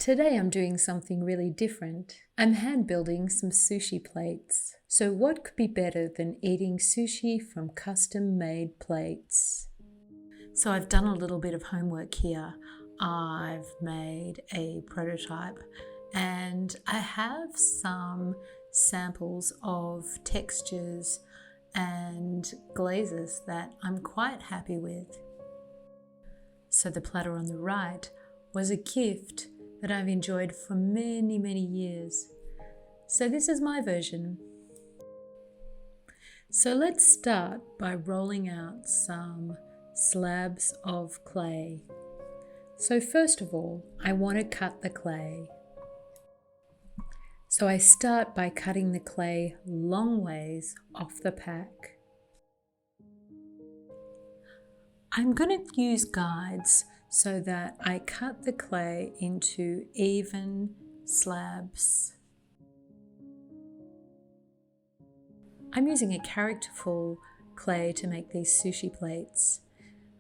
Today I'm doing something really different. I'm hand building some sushi plates. So what could be better than eating sushi from custom made plates? So I've done a little bit of homework here. I've made a prototype and I have some samples of textures and glazes that I'm quite happy with. So the platter on the right was a gift that I've enjoyed for many, many years. So this is my version. So let's start by rolling out some slabs of clay. So first of all, I want to cut the clay. So I start by cutting the clay long ways off the pack. I'm going to use guides so that I cut the clay into even slabs. I'm using a characterful clay to make these sushi plates.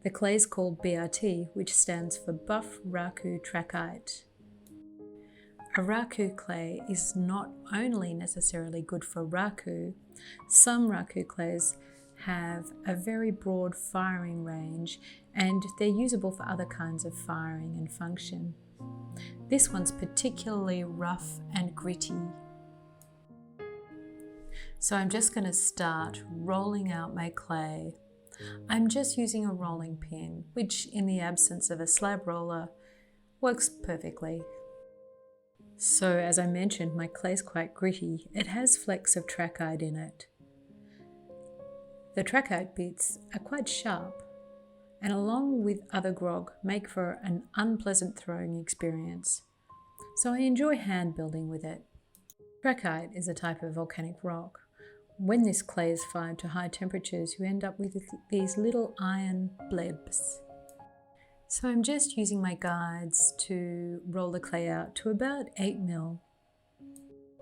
The clay is called BRT, which stands for Buff Raku Trachyte. A raku clay is not only necessarily good for raku, some raku clays have a very broad firing range and they're usable for other kinds of firing and function. This one's particularly rough and gritty. So I'm just going to start rolling out my clay. I'm just using a rolling pin, which in the absence of a slab roller works perfectly. So as I mentioned, my clay is quite gritty. It has flecks of trachyte in it. The trachyte bits are quite sharp and along with other grog make for an unpleasant throwing experience. So I enjoy hand building with it. Trachyte is a type of volcanic rock. When this clay is fired to high temperatures, you end up with these little iron blebs. So I'm just using my guides to roll the clay out to about 8 mil.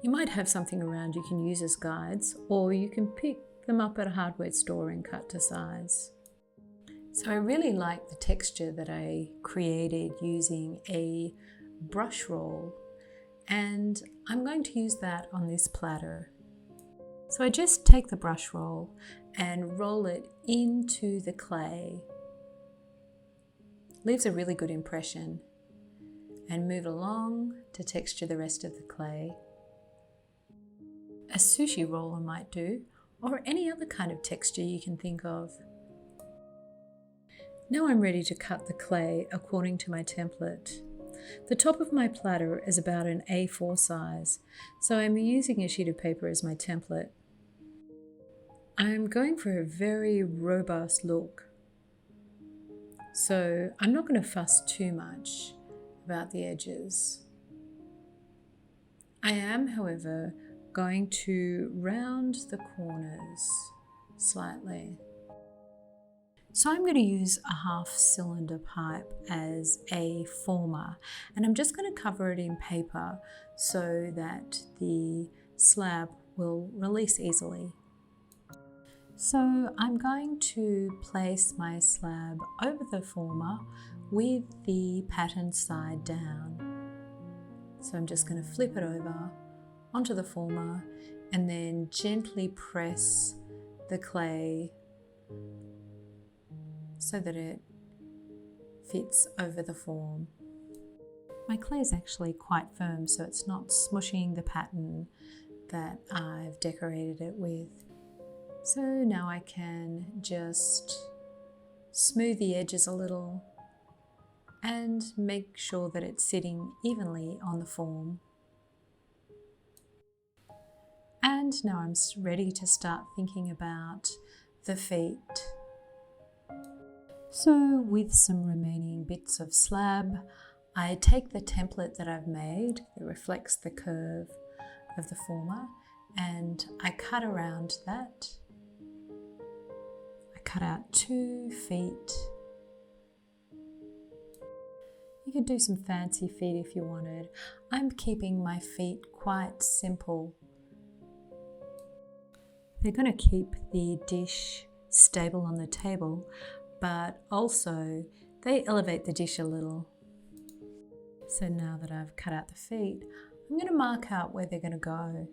You might have something around you can use as guides, or you can pick them up at a hardware store and cut to size. So I really like the texture that I created using a brush roll, and I'm going to use that on this platter. So I just take the brush roll and roll it into the clay. Leaves a really good impression, and move along to texture the rest of the clay. A sushi roller might do, or any other kind of texture you can think of. Now I'm ready to cut the clay according to my template. The top of my platter is about an A4 size, so I'm using a sheet of paper as my template. I'm going for a very robust look. So I'm not going to fuss too much about the edges. I am, however, going to round the corners slightly. So I'm going to use a half cylinder pipe as a former, and I'm just going to cover it in paper so that the slab will release easily. So I'm going to place my slab over the former with the pattern side down. So I'm just going to flip it over onto the former and then gently press the clay so that it fits over the form. My clay is actually quite firm, so it's not smushing the pattern that I've decorated it with. So now I can just smooth the edges a little and make sure that it's sitting evenly on the form. And now I'm ready to start thinking about the feet. So with some remaining bits of slab, I take the template that I've made that reflects the curve of the former and I cut around that. I cut out 2 feet. You could do some fancy feet if you wanted. I'm keeping my feet quite simple. They're going to keep the dish stable on the table, but also they elevate the dish a little. So now that I've cut out the feet, I'm going to mark out where they're going to go.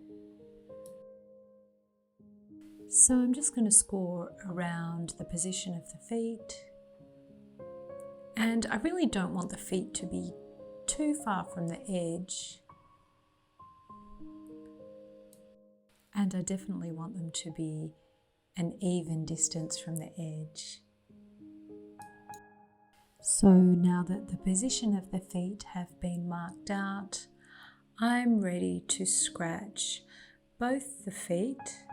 So I'm just going to score around the position of the feet. And I really don't want the feet to be too far from the edge. And I definitely want them to be an even distance from the edge. So now that the position of the feet have been marked out, I'm ready to scratch both the feet.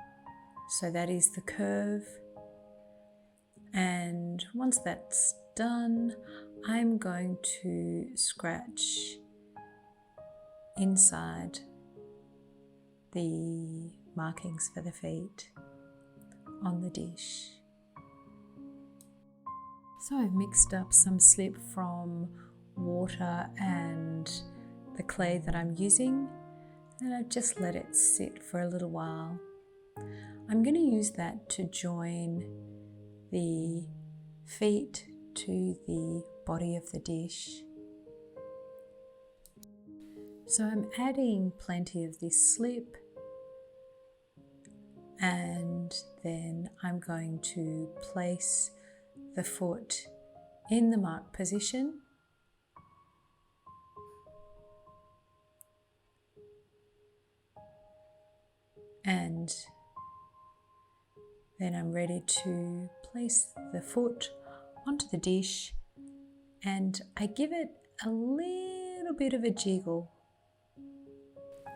So that is the curve. And once that's done, I'm going to scratch inside the markings for the feet on the dish. So I've mixed up some slip from water and the clay that I'm using, and I've just let it sit for a little while. I'm going to use that to join the feet to the body of the dish. So I'm adding plenty of this slip, and then I'm going to place the foot in the marked position. And then I'm ready to place the foot onto the dish, and I give it a little bit of a jiggle.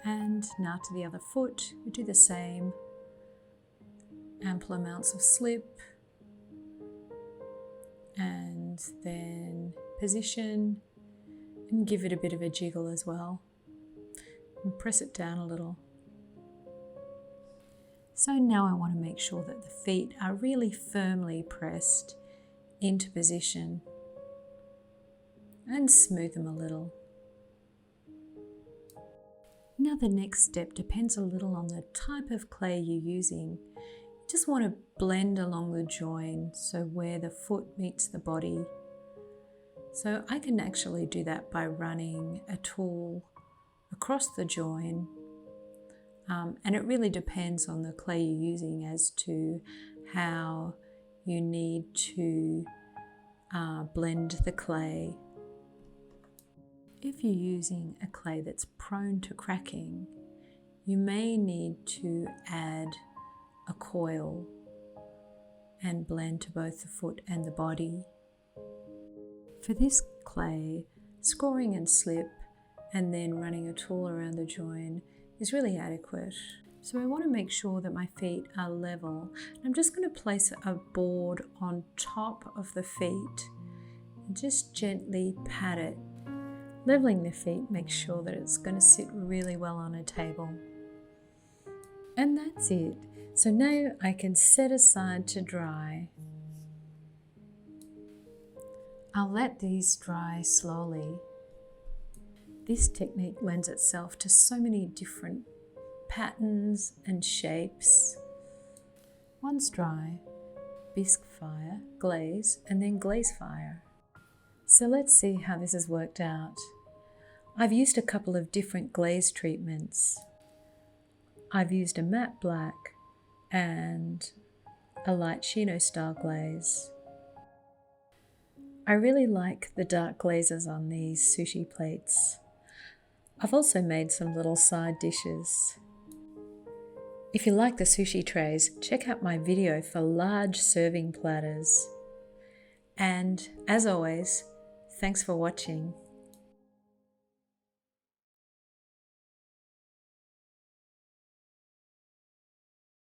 And now to the other foot, we do the same. Ample amounts of slip, and then position and give it a bit of a jiggle as well, and press it down a little. So now I want to make sure that the feet are really firmly pressed into position, and smooth them a little. Now the next step depends a little on the type of clay you're using. You just want to blend along the join, so where the foot meets the body. So I can actually do that by running a tool across the join, and it really depends on the clay you're using as to how you need to blend the clay. If you're using a clay that's prone to cracking, you may need to add a coil and blend to both the foot and the body. For this clay, scoring and slip and then running a tool around the join is really adequate. So I want to make sure that my feet are level. I'm just going to place a board on top of the feet and just gently pat it. Leveling the feet makes sure that it's going to sit really well on a table. And that's it. So now I can set aside to dry. I'll let these dry slowly. This technique lends itself to so many different patterns and shapes. Once dry, bisque fire, glaze, and then glaze fire. So let's see how this has worked out. I've used a couple of different glaze treatments. I've used a matte black and a light chino style glaze. I really like the dark glazes on these sushi plates. I've also made some little side dishes. If you like the sushi trays, check out my video for large serving platters. And as always, thanks for watching.